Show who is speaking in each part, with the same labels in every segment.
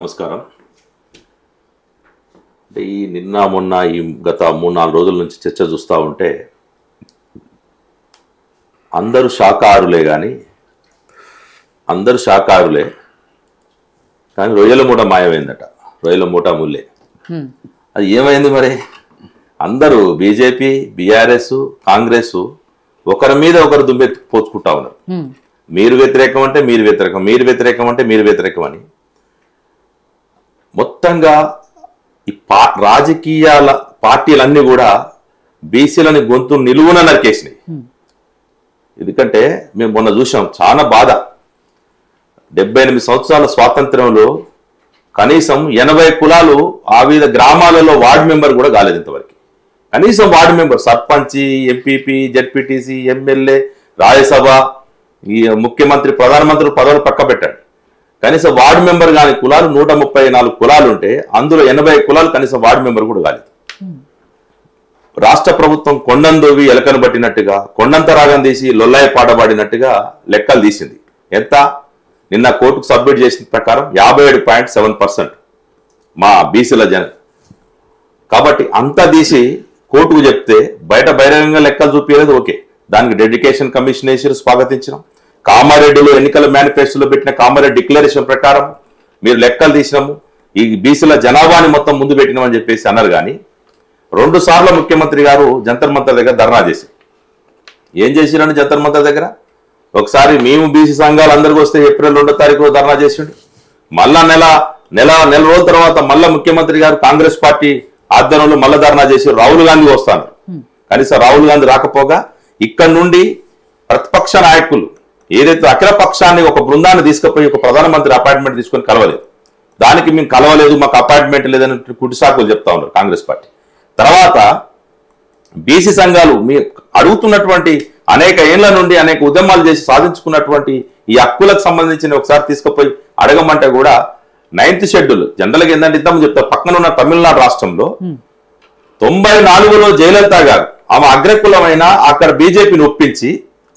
Speaker 1: నమస్కారం. అంటే ఈ నిన్న మొన్న ఈ గత 3-4 రోజుల నుంచి చర్చ చూస్తూ ఉంటే అందరూ శాకాహారులే కానీ రొయ్యల మూట మాయమైందట. రొయ్యల మూట ముల్లే. అది ఏమైంది మరి? అందరూ బీజేపీ, బీఆర్ఎస్, కాంగ్రెస్ ఒకరి మీద ఒకరు దుమ్మెత్తి పోచుకుంటా ఉన్నారు. మీరు వ్యతిరేకం అంటే మీరు వ్యతిరేకం, మీరు వ్యతిరేకం అంటే మీరు వ్యతిరేకం అని. మొత్తంగా ఈ రాజకీయాల పార్టీలన్నీ కూడా బీసీలని గొంతు నిలువున నరికేసినాయి. ఎందుకంటే మేము మొన్న చూసాం, చాలా బాధ. 78 సంవత్సరాల స్వాతంత్రంలో కనీసం 80 కులాలు ఆ వివిధ గ్రామాలలో వార్డు మెంబర్ కూడా కాలేదు ఇంతవరకు. కనీసం వార్డు మెంబర్, సర్పంచి, ఎంపీపీ, జెడ్పీటీసీ, ఎమ్మెల్యే, రాజ్యసభ, ఈ ముఖ్యమంత్రి, ప్రధానమంత్రి పదవులు పక్క పెట్టాడు. కనీసం వార్డు మెంబర్ కాని కులాలు 134 కులాలు ఉంటే అందులో 80 కులాలు కనీసం వార్డు మెంబర్ కూడా కాలేదు. రాష్ట్ర ప్రభుత్వం కొండందోవి ఎలకను పట్టినట్టుగా, కొండంత రాగం తీసి లొల్లాయి పాడబడినట్టుగా లెక్కలు తీసింది. ఎంత? నిన్న కోర్టుకు సబ్మిట్ చేసిన ప్రకారం 57.7% మా బీసీల కాబట్టి అంతా తీసి కోర్టుకు చెప్తే బయట బహిరంగంగా లెక్కలు చూపించలేదు. ఓకే, దానికి డెడికేషన్ కమిషన్ వేసి స్వాగతించినాం. కామారెడ్డిలో ఎన్నికల మేనిఫెస్టోలో పెట్టిన కామారెడ్డి డిక్లరేషన్ ప్రకారం మీరు లెక్కలు తీసినాము, ఈ బీసీల జనాభాని మొత్తం ముందు పెట్టినామని చెప్పేసి అన్నారు. కానీ 2 సార్లు ముఖ్యమంత్రి గారు జంతర్ మంతర్ దగ్గర ధర్నా చేశారు. ఏం చేసిరండి జంతర్ మంతర్ దగ్గర? ఒకసారి మేము బీసీ సంఘాలు అందరికి వస్తే ఏప్రిల్ 2వ తారీఖు ధర్నా చేసిండు. మళ్ళా నెల రోజుల తర్వాత మళ్ళా ముఖ్యమంత్రి గారు కాంగ్రెస్ పార్టీ ఆధ్వర్యంలో మళ్ళా ధర్నా చేసి రాహుల్ గాంధీ వస్తాను. కనీసం రాహుల్ గాంధీ రాకపోగా ఇక్కడ నుండి ప్రతిపక్ష నాయకులు ఏదైతే అఖిల పక్షాన్ని ఒక బృందాన్ని తీసుకుపోయి ఒక ప్రధానమంత్రి అపాయింట్మెంట్ తీసుకొని కలవలేదు. దానికి మేము కలవలేదు, మాకు అపాయింట్మెంట్ లేదని కుటిసాకులు చెప్తా ఉన్నారు కాంగ్రెస్ పార్టీ. తర్వాత బీసీ సంఘాలు మీ అడుగుతున్నటువంటి అనేక ఏళ్ల నుండి అనేక ఉద్యమాలు చేసి సాధించుకున్నటువంటి ఈ హక్కులకు సంబంధించిన ఒకసారి తీసుకుపోయి అడగమంటే కూడా 9th షెడ్యూల్ జనరల్గా ఏంటంటే ఇద్దామని చెప్తారు. పక్కన ఉన్న తమిళనాడు రాష్ట్రంలో 94లో జయలలిత గారు ఆమె అగ్రకులమైన అక్కడ బీజేపీని ఒప్పించి,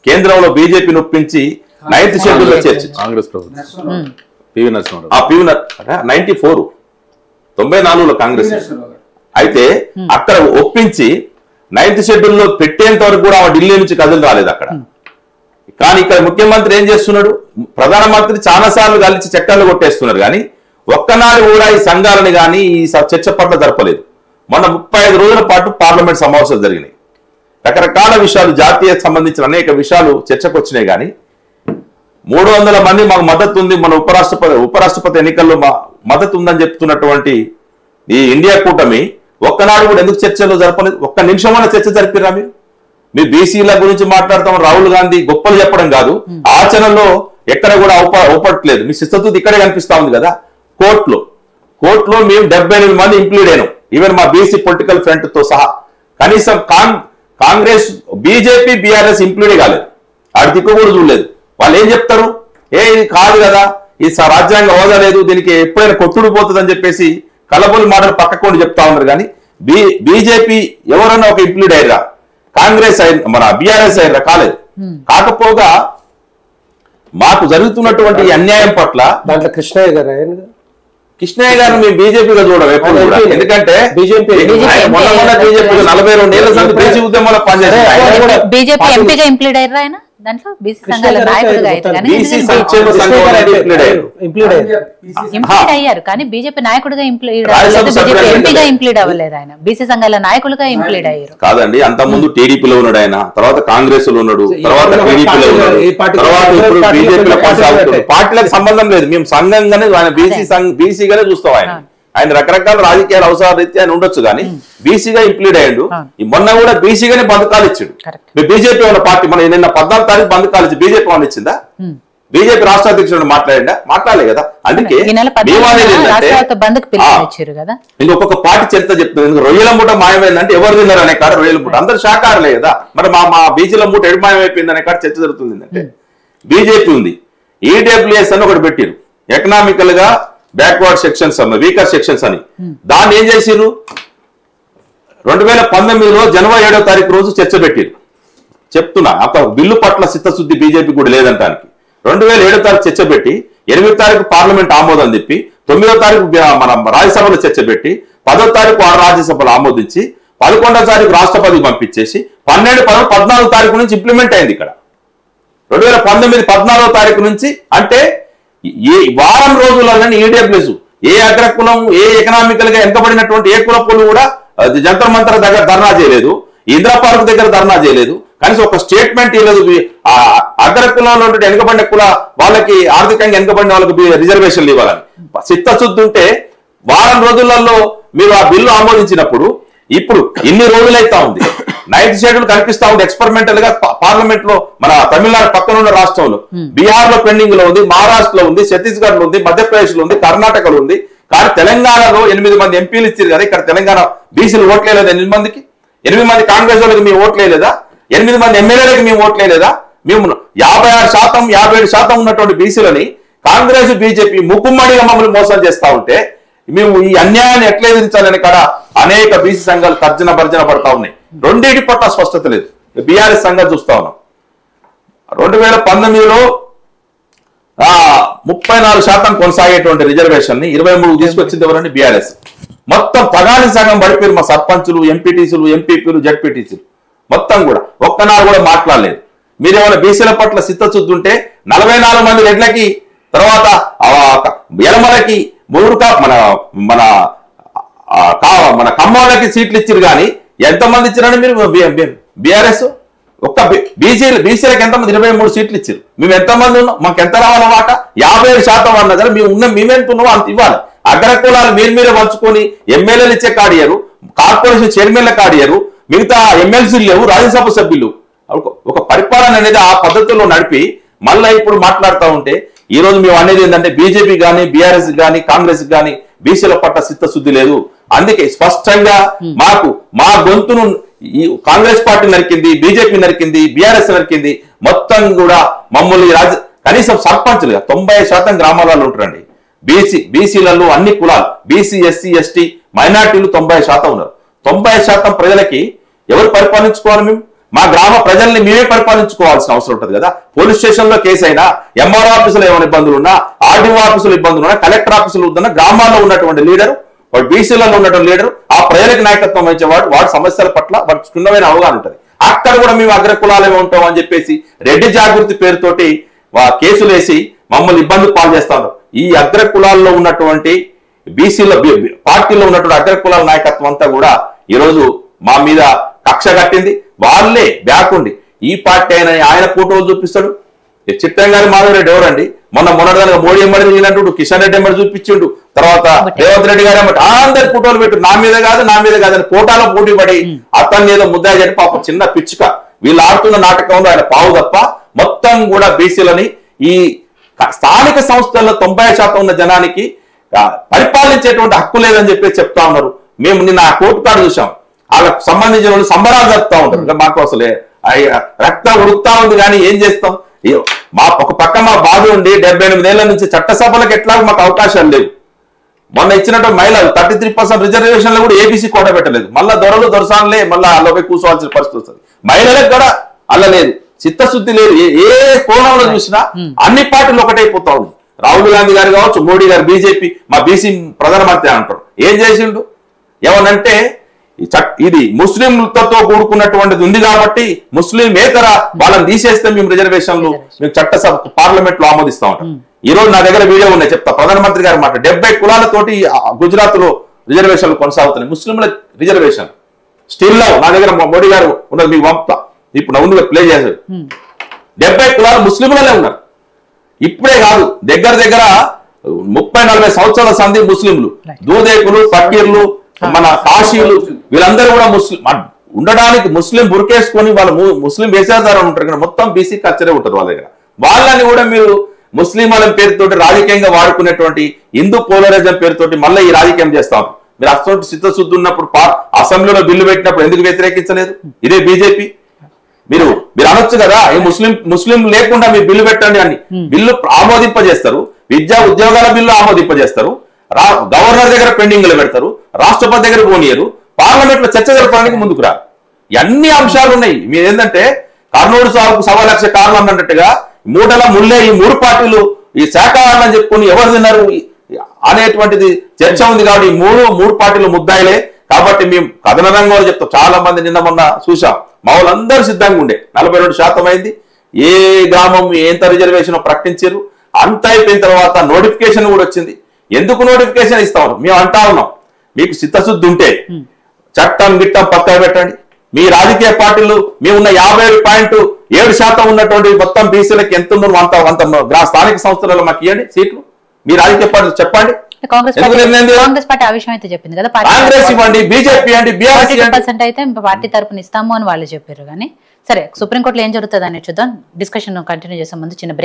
Speaker 1: కేంద్రంలో బీజేపీని ఒప్పించి 9th షెడ్యూల్ చేర్చి కాంగ్రెస్ ప్రభుత్వం 94లో కాంగ్రెస్ అయితే అక్కడ ఒప్పించి 9th షెడ్యూల్లో పెట్టేంత వరకు కూడా ఆమె ఢిల్లీ నుంచి కథలు రాలేదు అక్కడ. కానీ ఇక్కడ ముఖ్యమంత్రి ఏం చేస్తున్నాడు? ప్రధానమంత్రి చాలా సార్లు కలిసి చట్టాలు కొట్టేస్తున్నారు. కానీ ఒక్కనాడు కూడా ఈ సంఘాలని కానీ ఈ చర్చ పట్ల జరపలేదు. మొన్న 35 రోజుల పాటు పార్లమెంట్ సమావేశాలు జరిగినాయి. రకరకాల విషయాలు, జాతీయ సంబంధించిన అనేక విషయాలు చర్చకు వచ్చినాయి. కానీ 300 మంది మాకు మద్దతు ఉంది, మన ఉపరాష్ట్రపతి ఎన్నికల్లో మద్దతు ఉందని చెప్తున్నటువంటి ఈ ఇండియా కూటమి ఒక్కనాడు కూడా ఎందుకు చర్చలు జరపలేదు? ఒక్క నిమిషమైన చర్చ జరిపిరా? మీ బీసీల గురించి మాట్లాడతాం, రాహుల్ గాంధీ గొప్పలు చెప్పడం కాదు, ఆచరణలో ఎక్కడ కూడా ఔపట్లేదు. మీ శిస్తు ఇక్కడే కనిపిస్తా ఉంది కదా. కోర్టులో మేము 78 మంది ఇంప్లీడ్ అయినాం, ఈవెన్ మా బీసీ పొలిటికల్ ఫ్రంట్ తో సహా. కనీసం కాంగ్రెస్, బీజేపీ, బీఆర్ఎస్ ఇంప్లీడే కాలేదు, ఆడి దిక్కు కూడా చూడలేదు. వాళ్ళు ఏం చెప్తారు? ఇది కాదు కదా, ఈ రాజ్యాంగ హోదా లేదు, దీనికి ఎప్పుడైనా కొట్టుడు పోతుందని చెప్పేసి కలబోలు మాటలు పక్కకుండా చెప్తా ఉన్నారు. కానీ బీజేపీ ఎవరన్నా ఒక ఇంప్లీడ్ అయ్యారా? కాంగ్రెస్ మన బీఆర్ఎస్ అయ్యారా? కాలేదు. కాకపోగా మాకు జరుగుతున్నటువంటి అన్యాయం పట్ల
Speaker 2: దాంట్లో కృష్ణయ్య గారు
Speaker 1: మేము బీజేపీలో చూడడం ఎప్పుడు కూడా. ఎందుకంటే బీజేపీ 42 ఏళ్ల సంది బీసీ ఉద్యమంలో పనిచేస్తారు.
Speaker 3: బీజేపీ ఎంపీగా ఇంప్లీడ్ అయ్యారు ఆయన. దాంట్లో బీసీ సంఘాల నాయకుడుగా ఇంప్లీడ్ అయ్యారు. కానీ బీజేపీ నాయకుడిగా ఇంప్లీడ్ అవ్వలేదు, బీజేపీ ఎంపీగా ఇంప్లీడ్ అవ్వలేదు. ఆయన బీసీ సంఘాల నాయకులుగా ఇంప్లీడ్ అయ్యారు.
Speaker 1: కాదండి, అంత ముందు టీడీపీలో ఉన్నాడు ఆయన, తర్వాత కాంగ్రెస్ లో ఉన్నాడు, తర్వాత టీడీపీలో ఉన్నాడు, తర్వాత ఇప్పుడు బీజేపీలో కొనసాగుతున్నాడు. పార్టీలకు సంబంధం లేదు, మేము సంఘంగానే ఆయన బీసీగానే చూస్తాం. ఆయన రకరకాల రాజకీయాల అవసరాల రీత్యా ఆయన ఉండొచ్చు, కానీ బీసీగా ఇంప్లీడ్ అయ్యాడు. మొన్న కూడా బీసీగానే బంధకాలు ఇచ్చాడు. మీ బీజేపీ ఉన్న పార్టీ మన నిన్న 14వ తారీఖు బంధకాలు ఇచ్చి బీజేపీ వాళ్ళు ఇచ్చిందా? బీజేపీ రాష్ట్ర అధ్యక్షుడు మాట్లాడలే కదా. అందుకే ఇంకొక పార్టీ చరిత్ర చెప్తుంది. రొయ్యల మూట మాయమైందంటే ఎవరు తిన్నారు అనే కాడ రొయ్యల మూట, అందరు శాఖారులే కదా. మరి మా బీసీల మూట ఎడు మాయమైపోయింది అనే కాడ చర్చ జరుగుతుంది. అంటే బీజేపీ ఉంది, ఈడబ్ల్యూఎస్ అని ఒకటి పెట్టారు, ఎకనామికల్ గా బ్యాక్వర్డ్ సెక్షన్స్ అన్న, వీకర్ సెక్షన్స్ అని. దాన్ని ఏం చేసిరు? 2019లో జనవరి 7వ తారీఖు రోజు చర్చ పెట్టారు. చెప్తున్నా, ఒక బిల్లు పట్ల చిత్తశుద్ధి బీజేపీ కూడా లేదంటానికి 2007 తారీఖు చర్చ పెట్టి 8వ తారీఖు పార్లమెంట్ ఆమోదం చెప్పి 9వ తారీఖు మన రాజ్యసభలో చర్చ పెట్టి 10వ తారీఖు రాజ్యసభలో ఆమోదించి 11వ తారీఖు రాష్ట్రపతికి పంపించేసి 12, 14వ తారీఖు నుంచి ఇంప్లిమెంట్ అయింది ఇక్కడ 2019 14వ తారీఖు నుంచి. అంటే ఈ వారం రోజులలోనే ఈడబ్ల్యూఎస్ ఏ అగ్రకులం ఏ ఎకనామికల్ గా వెనుకబడినటువంటి ఏ కులపులు కూడా జంతర్ మంతర్ దగ్గర ధర్నా చేయలేదు, ఇందిరా పార్క్ దగ్గర ధర్నా చేయలేదు, కనీసం ఒక స్టేట్మెంట్ ఇవ్వలేదు. అగ్రకులంలో వెనుకబడిన కుల వాళ్ళకి ఆర్థికంగా వెనుకబడిన వాళ్ళకి రిజర్వేషన్లు ఇవ్వాలని చిత్తశుద్ధి ఉంటే వారం రోజులలో మీరు ఆ బిల్లు ఆమోదించినప్పుడు ఇప్పుడు ఇన్ని రోజులైతా ఉంది. 9th షెడ్యూల్ కనిపిస్తా ఉంది ఎక్స్పెరిమెంటల్ గా పార్లమెంట్ లో. మన తమిళనాడు పక్కన ఉన్న రాష్ట్రంలో బీహార్ లో పెండింగ్ లో ఉంది, మహారాష్ట్రలో ఉంది, ఛత్తీస్గఢ్ లో ఉంది, మధ్యప్రదేశ్ లో ఉంది, కర్ణాటకలో ఉంది. కానీ తెలంగాణలో 8 మంది ఎంపీలు ఇచ్చారు కదా, ఇక్కడ తెలంగాణ బీసీలు ఓట్లేదా 8 మందికి? 8 మంది కాంగ్రెస్ వాళ్ళకి మేము ఓట్లేదా? 8 మంది ఎమ్మెల్యేలకి మేము ఓట్లేదా? మేము 56%, 57% ఉన్నటువంటి బీసీలని కాంగ్రెస్ బీజేపీ ముక్కుమ్మడిగా మమ్మల్ని మోసం చేస్తా ఉంటే మేము ఈ అన్యాయాన్ని ఎట్లా ఎదిరించాలని కాడ అనేక బీసీ సంఘాలు తర్జన భర్జన పడతా ఉన్నాయి. రెండింటి పట్ల స్పష్టత లేదు. బీఆర్ఎస్ సంఘాలు చూస్తా ఉన్నాం. 2019లో 34% కొనసాగేటువంటి రిజర్వేషన్ ని 23 తీసుకొచ్చింది ఎవరండి? బీఆర్ఎస్. మొత్తం తగాని సగం పడిపోయారు మా సర్పంచులు, ఎంపీటీసీలు, ఎంపీపీలు, జడ్పీటీసీలు మొత్తం కూడా. ఒక్కనాడు కూడా మాట్లాడలేదు. మీరేమైనా బీసీల పట్ల చిత్తశుద్ధి ఉంటే 44 మంది రెడ్లకి, తర్వాత ఎలమలకి, మన మన మన ఖమ్మాలకి సీట్లు ఇచ్చారు. కానీ ఎంతమంది ఇచ్చారని మీరు బీఆర్ఎస్ ఒక్క బీసీలకు ఎంతమంది? 23 సీట్లు ఇచ్చారు. మేము ఎంతమంది ఉన్నాం? మాకు ఎంత రావాలన్నమాట? 57% అన్నా కదా. మేమెంత ఉన్నామో అంత ఇవ్వాలి. అగ్రకులాలు మీరే పంచుకొని ఎమ్మెల్యేలు ఇచ్చే కాడియారు, కార్పొరేషన్ చైర్మన్ల కాడియారు, మిగతా ఎమ్మెల్సీలు లేవు, రాజ్యసభ సభ్యులు. ఒక పరిపాలన అనేది ఆ పద్ధతుల్లో నడిపి మళ్ళీ ఇప్పుడు మాట్లాడుతూ ఉంటే ఈ రోజు మేము అనేది ఏంటంటే బీజేపీ కానీ బీఆర్ఎస్ కానీ కాంగ్రెస్ కానీ బీసీల పట్ల చిత్తశుద్ధి లేదు. అందుకే స్పష్టంగా మా గొంతును ఈ కాంగ్రెస్ పార్టీ నరికింది, బీజేపీ నరికింది, బీఆర్ఎస్ నరికింది. మొత్తం కూడా మమ్మల్ని కనీసం సర్పంచులుగా 90% గ్రామాలలో ఉంటారండి. బీసీలలో అన్ని కులాలు, బీసీ, ఎస్సీ, ఎస్టీ, మైనార్టీలు 90% ఉన్నారు. 90% ప్రజలకి ఎవరు పరిపాలించుకోవాలి? మేము మా గ్రామ ప్రజల్ని మేమే పరిపాలించుకోవాల్సిన అవసరం ఉంటుంది కదా. పోలీస్ స్టేషన్ లో కేసు అయినా, ఎంఆర్ఓ ఆఫీసులో ఏమైనా ఇబ్బందులు ఉన్నా, ఆర్డీఓ ఆఫీసులో ఇబ్బందులు ఉన్నా, కలెక్టర్ ఆఫీసులో ఉన్నా, గ్రామాల్లో ఉన్నటువంటి లీడరు, వాడు బీసీలలో ఉన్నటువంటి లీడరు, ఆ ప్రజలకు నాయకత్వం వహించేవాడు, వాడి సమస్యల పట్ల వాడికి క్షుణ్ణమైన అవగాహన ఉంటుంది. అక్కడ కూడా మేము అగ్రకులాలే ఉంటాం అని చెప్పేసి రెడ్డి జాగృతి పేరుతోటి కేసులు వేసి మమ్మల్ని ఇబ్బంది పాలు చేస్తా ఉన్నారు. ఈ అగ్రకులాల్లో ఉన్నటువంటి బీసీల పార్టీలో ఉన్నటువంటి అగ్రకులాల నాయకత్వం అంతా కూడా ఈరోజు మా మీద కక్ష కట్టింది. వాళ్ళే బ్యాక్ ఉండి ఈ పార్టీ అయినా ఆయన ఫోటోలు చూపిస్తాడు. చిట్టంగారి మాధవరెడ్డి ఎవరండి? మొన్నదానిగా మోడీ ఎమ్మడి తిరిగినట్టు కిషన్ రెడ్డి ఎమ్మడి చూపించిండు, తర్వాత రేవంత్ రెడ్డి గారు ఎమ్మటి అందరి ఫోటోలు పెట్టు, నా మీద కాదని ఫోటోలో పోటీ పడి అతన్ని ఏదో ముద్దా చెప్పి పాప చిన్న పిచ్చుక వీళ్ళు ఆడుతున్న నాటకంలో ఆయన పావు తప్ప మొత్తం కూడా బీసీలని ఈ స్థానిక సంస్థల్లో 90% ఉన్న జనానికి పరిపాలించేటువంటి హక్కు లేదని చెప్పి చెప్తా ఉన్నారు. మేము నిన్న ఆ కోర్టు కాడ చూసాం. వాళ్ళకు సంబంధించిన వాళ్ళు సంబరాలు జరుపుతా ఉంటారు. మాకు అసలే రక్తం ఉడుకుతా ఉంది, కానీ ఏం చేస్తాం? మా ఒక పక్క మా బాధ ఉండి 78 ఏళ్ల నుంచి చట్టసభలకు ఎట్లా మాకు అవకాశాలు లేవు. మొన్న ఇచ్చినట్టు మహిళలు 33% రిజర్వేషన్లు కూడా ఏబీసీ కోట పెట్టలేదు. మళ్ళా దొరసాన్లే మళ్ళీ అల్లపై కూర్చోవాల్సిన పరిస్థితి వస్తుంది. మహిళలకు కూడా అల్ల లేదు, చిత్తశుద్ధి లేదు. ఏ కోణంలో చూసినా అన్ని పార్టీలు ఒకటైపోతా ఉంది. రాహుల్ గాంధీ గారు కావచ్చు, మోడీ గారు, బీజేపీ మా బీసీ ప్రధానమంత్రి అంటారు. ఏం చేసిండు? ఏమనంటే ఇది ముస్లింలతో కూడుకున్నటువంటిది ఉంది కాబట్టి ముస్లింయేతర వాళ్ళని తీసేస్తే మేము రిజర్వేషన్లు మేము చట్టసభ పార్లమెంట్ లో ఆమోదిస్తా ఉంటాం. ఈ రోజు నా దగ్గర వీడియో ఉన్నాయి, చెప్తా. ప్రధానమంత్రి గారు మాట 70 కులాలతోటి గుజరాత్ లో రిజర్వేషన్లు కొనసాగుతున్నాయి. ముస్లింల రిజర్వేషన్ స్టిల్ నా దగ్గర మోడీ గారు ఉన్నది, మీకు పంపుతా. ఇప్పుడు ముందుగా ప్లే చేశారు. 70 కులాలు ముస్లింలనే ఉన్నారు. ఇప్పుడే కాదు, దగ్గర 30-40 సంవత్సరాల సంధి ముస్లింలు, దూదేకులు, ఫకీర్లు, మన కాశీలు వీళ్ళందరూ కూడా ముస్లిం ఉండడానికి ముస్లిం బుర్కేసుకొని వాళ్ళు ముస్లిం వేసేదారు ఉంటారు కదా. మొత్తం బీసీ కల్చరే ఉంటుంది వాళ్ళ దగ్గర. వాళ్ళని కూడా మీరు ముస్లిం వాళ్ళ పేరుతోటి రాజకీయంగా వాడుకునేటువంటి హిందూ పోలరైజం పేరుతోటి మళ్ళీ ఈ రాజకీయం చేస్తా ఉంటారు. మీరు అసలు చిత్తశుద్ధి ఉన్నప్పుడు అసెంబ్లీలో బిల్లు పెట్టినప్పుడు ఎందుకు వ్యతిరేకించలేదు? ఇదే బీజేపీ. మీరు అనొచ్చు కదా, ఈ ముస్లిం లేకుండా మీరు బిల్లు పెట్టండి అని. బిల్లు ఆమోదింపజేస్తారు, విద్యా ఉద్యోగాల బిల్లు ఆమోదింపజేస్తారు, గవర్నర్ దగ్గర పెండింగ్ లో పెడతారు, రాష్ట్రపతి దగ్గర పోనీయరు, పార్లమెంట్ లో చర్చ జరపడానికి ముందుకు రారు. అన్ని అంశాలు ఉన్నాయి. మీరు ఏంటంటే కర్నూలు సాగుకు 1.25 లక్ష కార్లు అన్నట్టుగా మూటల ముల్లే ఈ 3 పార్టీలు ఈ శాఖాహారులు అని చెప్పుకొని ఎవరు తిన్నారు? అనేటువంటిది చర్చ ఉంది. కాబట్టి ఈ మూడు పార్టీలు ముద్దాయిలే. కాబట్టి మేము కథన రంగంలో చెప్తాం. చాలా మంది నిన్న మొన్న చూసాం, మా వాళ్ళందరూ సిద్ధంగా ఉండే 42% అయింది. ఏ గ్రామం ఎంత రిజర్వేషన్ ప్రకటించారు, అంత అయిపోయిన తర్వాత నోటిఫికేషన్ కూడా వచ్చింది. ఎందుకు నోటిఫికేషన్ ఇస్తా ఉన్నాం మేము అంటా ఉన్నాం, మీకు చిత్తశుద్ధి ఉంటే చట్టం గిట్టం పక్కన పెట్టండి. మీ రాజకీయ పార్టీలు మేమున్న 57.7% ఉన్నటువంటి మొత్తం బీసీలకు ఎంత ఉందో అంత స్థానిక సంస్థలలో మాకు ఇవ్వండి సీట్లు. మీ రాజకీయ పార్టీలు చెప్పండి.
Speaker 3: కాంగ్రెస్ పార్టీ ఆ విషయం అయితే చెప్పింది కదా,
Speaker 1: కాంగ్రెస్ ఇవ్వండి, బీజేపీ అండి, బీఆర్ఎస్
Speaker 3: 40% అయితే పార్టీ తరపున ఇస్తాము అని వాళ్ళు చెప్పారు. కానీ సరే, సుప్రీంకోర్టులో ఏం జరుగుతుంది అని చూద్దాం. డిస్కషన్ కంటిన్యూ చేసే ముందు చిన్న